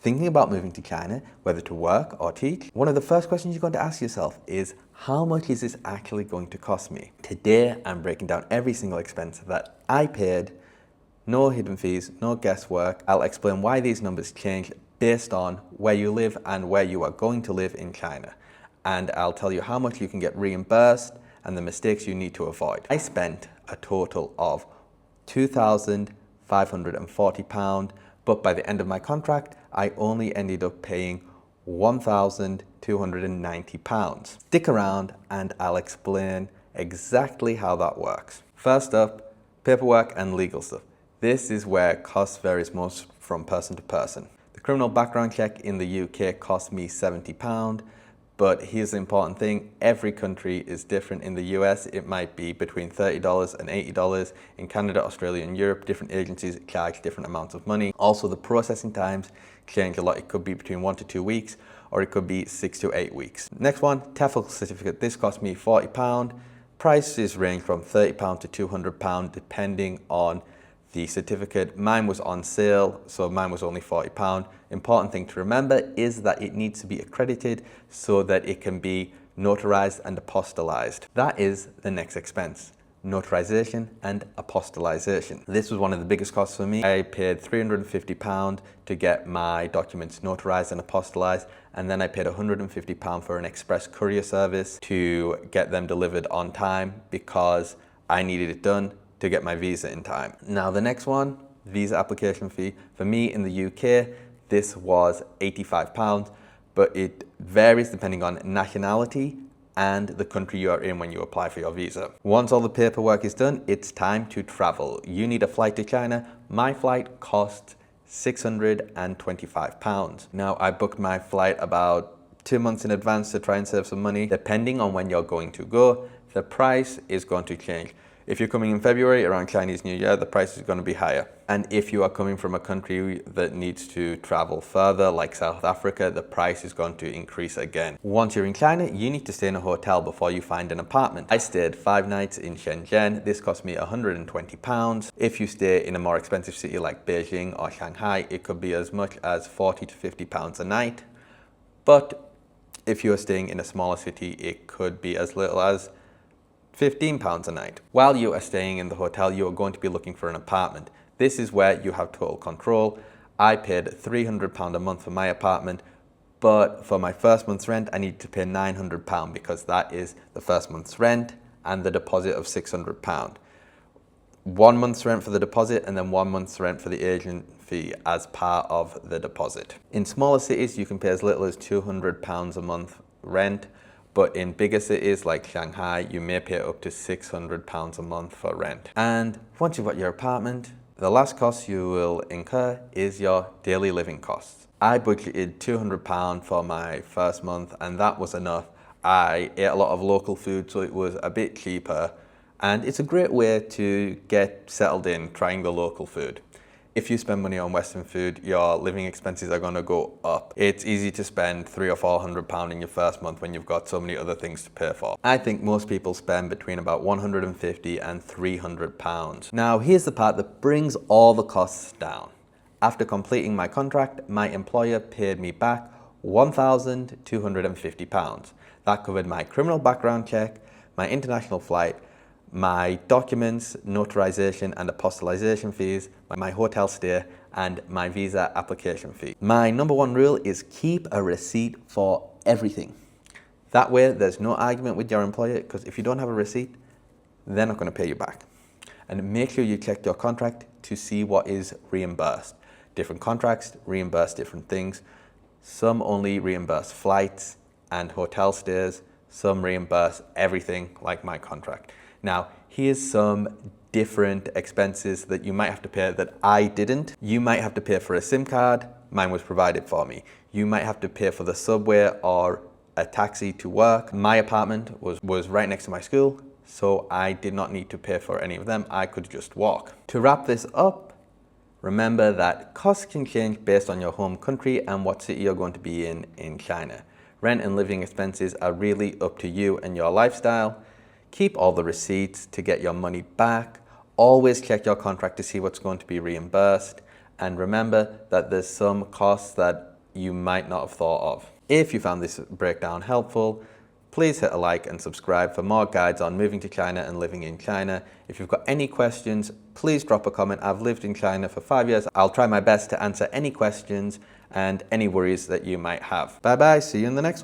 Thinking about moving to China, whether to work or teach, one of the first questions you're going to ask yourself is, how much is this actually going to cost me? Today, I'm breaking down every single expense that I paid, no hidden fees, no guesswork. I'll explain why these numbers change based on where you live and where you are going to live in China. And I'll tell you how much you can get reimbursed and the mistakes you need to avoid. I spent a total of £2,540, but by the end of my contract, I only ended up paying £1,290. Stick around and I'll explain exactly how that works. First up, paperwork and legal stuff. This is where cost varies most from person to person. The criminal background check in the UK cost me £70, but here's the important thing, every country is different. In the US, it might be between $30 and $80. In Canada, Australia, and Europe, different agencies charge different amounts of money. Also, the processing times change a lot. It could be between 1 to 2 weeks, or it could be 6 to 8 weeks. Next one, TEFL certificate. This cost me £40. Prices range from £30 to £200 depending on the certificate. Mine was on sale, so mine was only £40. Important thing to remember is that it needs to be accredited so that it can be notarized and apostillized. That is the next expense, notarization and apostillization. This was one of the biggest costs for me. I paid £350 to get my documents notarized and apostillized, and then I paid £150 for an express courier service to get them delivered on time because I needed it done to get my visa in time. Now the next one, visa application fee. For me in the UK, this was £85, but it varies depending on nationality and the country you are in when you apply for your visa. Once all the paperwork is done, it's time to travel. You need a flight to China. My flight cost £625. Now I booked my flight about 2 months in advance to try and save some money. Depending on when you're going to go, the price is going to change. If you're coming in February around Chinese New Year, the price is going to be higher. And if you are coming from a country that needs to travel further, like South Africa, the price is going to increase again. Once you're in China, you need to stay in a hotel before you find an apartment. I stayed 5 nights in Shenzhen. This cost me £120. If you stay in a more expensive city like Beijing or Shanghai, it could be as much as £40 to £50 a night. But if you're staying in a smaller city, it could be as little as £15 a night. While you are staying in the hotel, you are going to be looking for an apartment. This is where you have total control. I paid £300 a month for my apartment, but for my first month's rent, I need to pay £900 because that is the first month's rent and the deposit of £600. 1 month's rent for the deposit and then 1 month's rent for the agent fee as part of the deposit. In smaller cities, you can pay as little as £200 a month rent, but in bigger cities like Shanghai, you may pay up to £600 a month for rent. And once you've got your apartment, the last cost you will incur is your daily living costs. I budgeted £200 for my first month, and that was enough. I ate a lot of local food, so it was a bit cheaper. And it's a great way to get settled in trying the local food. If you spend money on Western food, your living expenses are going to go up. It's easy to spend £300 or £400 in your first month when you've got so many other things to pay for. I think most people spend between about £150 and £300. Now here's the part that brings all the costs down. After completing my contract, my employer paid me back £1,250. That covered my criminal background check, my international flight, my documents, notarization and apostillization fees, my hotel stay, and my visa application fee. My number one rule is keep a receipt for everything. That way there's no argument with your employer, because if you don't have a receipt, they're not going to pay you back. And make sure you check your contract to see what is reimbursed. Different contracts reimburse different things. Some only reimburse flights and hotel stays. Some reimburse everything, like my contract. Now, here's some different expenses that you might have to pay that I didn't. You might have to pay for a SIM card. Mine was provided for me. You might have to pay for the subway or a taxi to work. My apartment was right next to my school, so I did not need to pay for any of them. I could just walk. To wrap this up, remember that costs can change based on your home country and what city you're going to be in China. Rent and living expenses are really up to you and your lifestyle. Keep all the receipts to get your money back. Always check your contract to see what's going to be reimbursed. And remember that there's some costs that you might not have thought of. If you found this breakdown helpful, please hit a like and subscribe for more guides on moving to China and living in China. If you've got any questions, please drop a comment. I've lived in China for 5 years. I'll try my best to answer any questions and any worries that you might have. Bye bye, see you in the next one.